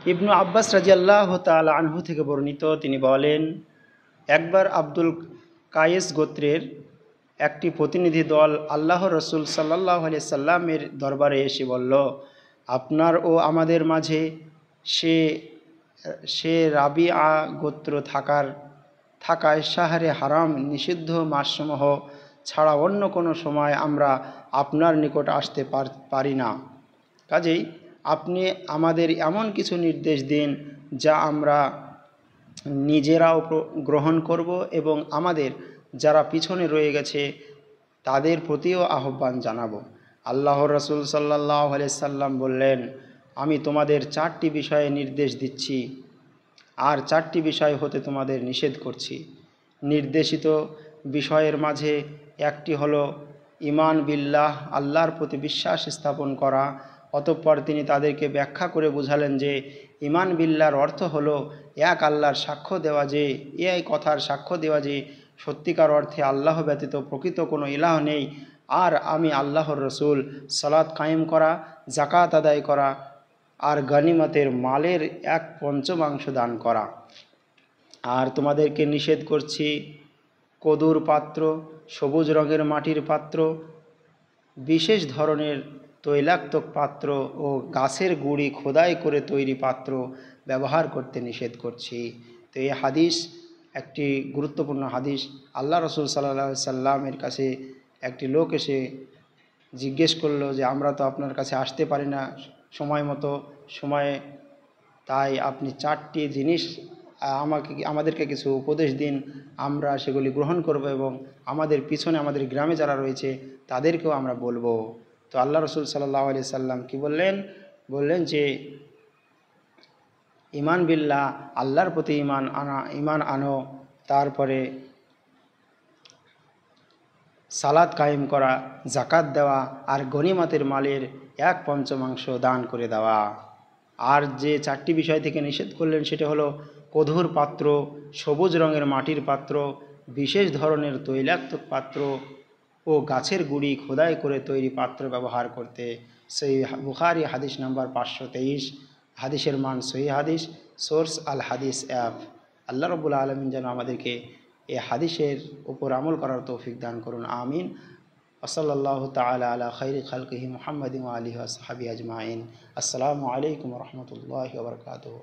ইবনু আব্বাস রাদিয়াল্লাহু তাআলা আনহু থেকে বর্ণিত, তিনি বলেন, একবার আব্দুল কায়েস গোত্রের একটি প্রতিনিধি দল আল্লাহর রসুল সাল্লাল্লাহু আলাইহি সাল্লামের দরবারে এসে বলল, আপনার ও আমাদের মাঝে সে সে রাবিআ গোত্র থাকায় শাহরে হারাম নিষিদ্ধ মাসসমূহ ছাড়া অন্য কোনো সময় আমরা আপনার নিকট আসতে পারি না। কাজেই আপনি আমাদের এমন কিছু নির্দেশ দিন যা আমরা নিজেরাও গ্রহণ করব এবং আমাদের যারা পিছনে রয়ে গেছে তাদের প্রতিও আহ্বান জানাবো। আল্লাহর রাসূল সাল্লাল্লাহু আলাইহি সাল্লাম বললেন, আমি তোমাদের 4টি বিষয়ে নির্দেশ দিচ্ছি আর 4টি বিষয় হতে তোমাদের নিষেধ করছি। নির্দেশিত বিষয়ের মাঝে একটি হলো ঈমান বিল্লাহ, আল্লাহর প্রতি বিশ্বাস স্থাপন করা। অতঃপর তিনি তাদেরকে ব্যাখ্যা করে বুঝালেন যে ঈমান বিল্লাহর অর্থ হলো এক আল্লাহর সাক্ষ্য দেওয়া, যে এই কথার সাক্ষ্য দেওয়া যে সত্যিকার অর্থে আল্লাহ ব্যতীত প্রকৃত কোনো ইলাহ নেই, আর আমি আল্লাহর রসুল। সালাত কায়েম করা, যাকাত আদায় করা, আর গনিমতের মালের 1/5 দান করা। আর তোমাদেরকে নিষেধ করছি কদুর পাত্র, সবুজ রঙের মাটির পাত্র, বিশেষ ধরনের তৈলাক্ত পাত্র ও গাছের গুঁড়ি খোদাই করে তৈরি পাত্র ব্যবহার করতে নিষেধ করছি। তো এই হাদিস একটি গুরুত্বপূর্ণ হাদিস। আল্লাহ রসুল সাল্লাল্লাহু আলাইহি সাল্লামের কাছে একটি লোক এসে জিজ্ঞেস করলো যে আমরা তো আপনার কাছে আসতে পারি না সময়ে, তাই আপনি 4টি জিনিস আমাদেরকে কিছু উপদেশ দিন, আমরা সেগুলি গ্রহণ করব এবং আমাদের পিছনে আমাদের গ্রামে যারা রয়েছে তাদেরকেও আমরা বলবো। তো আল্লাহ রসুল সাল্লাল্লাহু আলাইহি সাল্লাম কি বললেন যে ঈমান বিল্লাহ, আল্লাহর প্রতি ঈমান আনো, তারপরে সালাত কায়েম করা, যাকাত দেওয়া, আর গনিমতের মালের 1/5 দান করে দেওয়া। আর যে 4টি বিষয় থেকে নিষেধ করলেন সেটা হলো কদুর পাত্র, সবুজ রঙের মাটির পাত্র, বিশেষ ধরনের তৈলাক্ত পাত্র ও গাছের গুঁড়ি খোদাই করে তৈরি পাত্র ব্যবহার করতে। সেই বুখারী হাদিস নাম্বার 523, হাদিসের মান সহিহ হাদিস, সোর্স আল হাদিস অ্যাপ। আল্লাহ রাব্বুল আলামিন যেন আমাদেরকে এই হাদিসের উপর আমল করার তৌফিক দান করুন, আমিন। ওয়াসাল্লাল্লাহু তাআলা আলা খাইরি খালকিহি মুহাম্মাদিন ওয়া আলিহি ওয়া সাহবিহি আজমাইন। আসসালামু আলাইকুম ওয়া রাহমাতুল্লাহি ওয়া বারাকাতুহু।